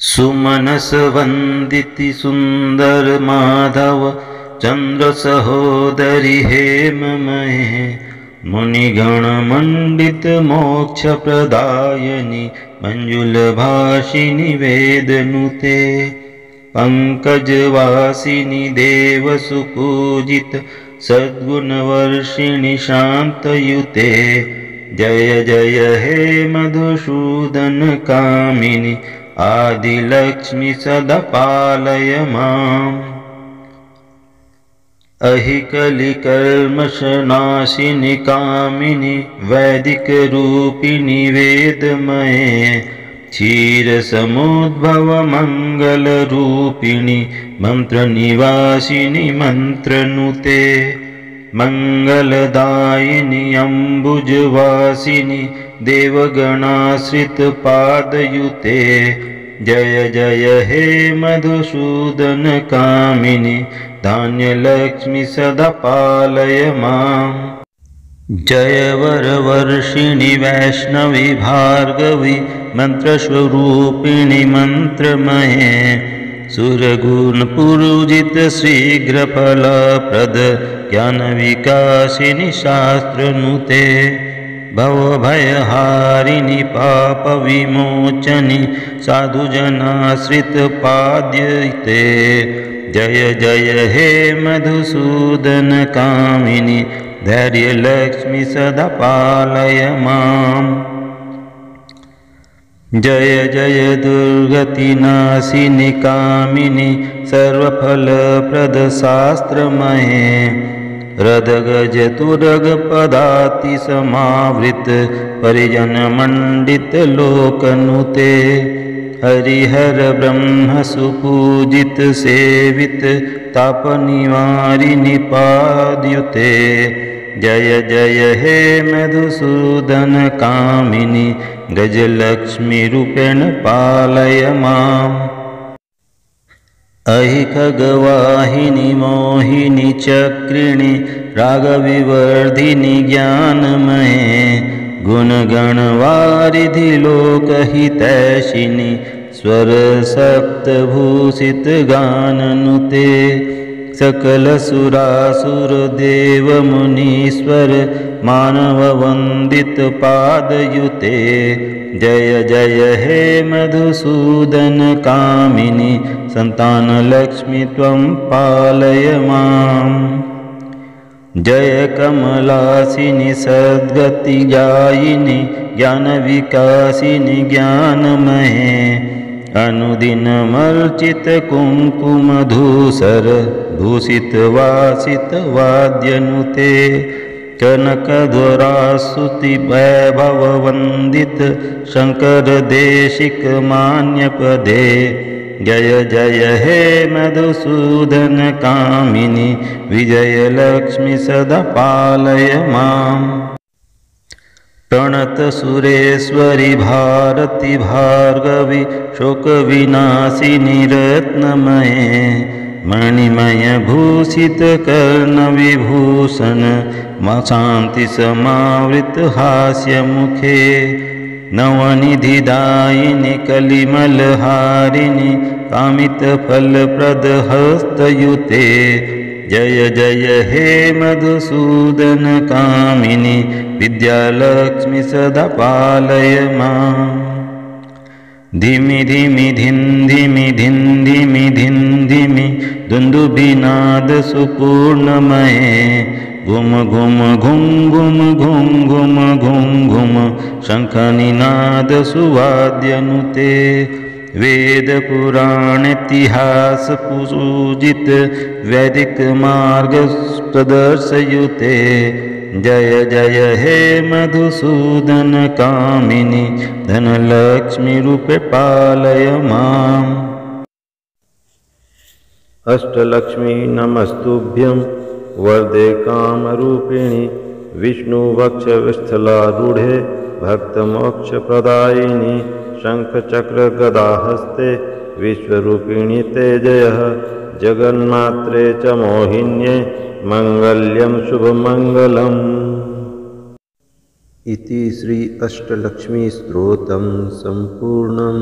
सुमनस वंदिति सुंदर माधव चंद्र सहोदरी हेममये मुनिगण मंडित मोक्ष प्रदायिनी मंजुल भाषिनी वेदनुते पंकजवासिनी देव सुपूजित सद्गुणवर्षिणी शांतयुते जय जय हे मधुसूदन कामिनी आदिलक्ष्मी सदा पालय माम् अहिकलिकल्मषनाशिनि कामिनि वैदिकरूपिणि वेदमये क्षीरसमुद्भव मङ्गलरूपिणि मन्त्रनिवासिनि मन्त्रनुते मङ्गलदायिनि अम्बुजवासिनि देवगणाश्रितपादयुते जय जय हे मधुसूदन कामिनि धान्यलक्ष्मी सदा पालय माम् जय वरवर्षिणि वैष्णवी भार्गवी मन्त्रस्वरूपिणि मन्त्रमये सुरगुणपूजित शीघ्रफलप्रद ज्ञानविकासिनि शास्त्रनुते भवभयहारिणि पापविमोचनि साधुजनाश्रितपाद्यते जय जय हे मधुसूदन कामिनि धैर्यलक्ष्मी सदा पालय माम् जय जय दुर्गतिनाशिनि कामिनि सर्वफलप्रद शास्त्रमये रदगजतुरगपदाति समावृत परिजनमण्डित लोकनुते हरिहर ब्रह्म सुपूजित सेवित तापनिवारिणि पाद्युते जय जय हे मधुसूदन कामिनि गजलक्ष्मी रूपेण पालय माम् अहिखगवाहिनि मोहिनि चक्रिणि रागविवर्धिनि ज्ञानमये गुणगणवारिधि लोकहितैषिणि स्वरसप्तभूषित गाननुते सकलसुरासुरदेवमुनीश्वर मानववन्दित पादयुते जय जय हे मधुसूदन कामिनि संतानलक्ष्मी त्वं पालय माम् जय कमलासिनि सद्गतिजायिनि ज्ञानविकासिनि ज्ञानमये अनुदिनमर्चित कुङ्कुमधूसर भूषित वासित वाद्यनुते कनकध्वरास्तुति वैभववन्दित शंकर देशिक मान्यपदे जय जय हे मधुसूदन कामिनि विजयलक्ष्मी सदा पालय माम् प्रणत सुरेश्वरि भारती भार्गवी शोकविनाशिनि रत्नमये मणिमय भूषित कर्णविभूषण शान्ति समावृत हास्यमुखे नवनिधिदायिनि कलिमलहारिणि कामितफलप्रद हस्तयुते जय जय हे मधुसूदन कामिनि विद्यालक्ष्मी सदा पालय माम् धिमि धिमि धिन् धिमि धिन् धिमि धिन् धिमि दुन्दुभिनाद सुपूर्णमये घुम घुम घुम घुम घुम घुम घुम घुम शङ्खनिनाद सुवाद्यनुते वेद पुराण इतिहास पूजित वैदिक मार्ग प्रदर्शयुते जय जय हे मधुसूदन कामिनि धनलक्ष्मी रूपे पालय माम् अष्टलक्ष्मी नमस्तुभ्यं वरदे कामरूपिणि विष्णुवक्षस्थलारूढे भक्तमोक्षप्रदायिनि शङ्खचक्रगदाहस्ते विश्वरूपिणि ते जयः जगन्मात्रे च मोहिन्ये मंगल्यं शुभमंगलम्। इति श्री अष्टलक्ष्मी स्तोत्रं संपूर्णम्।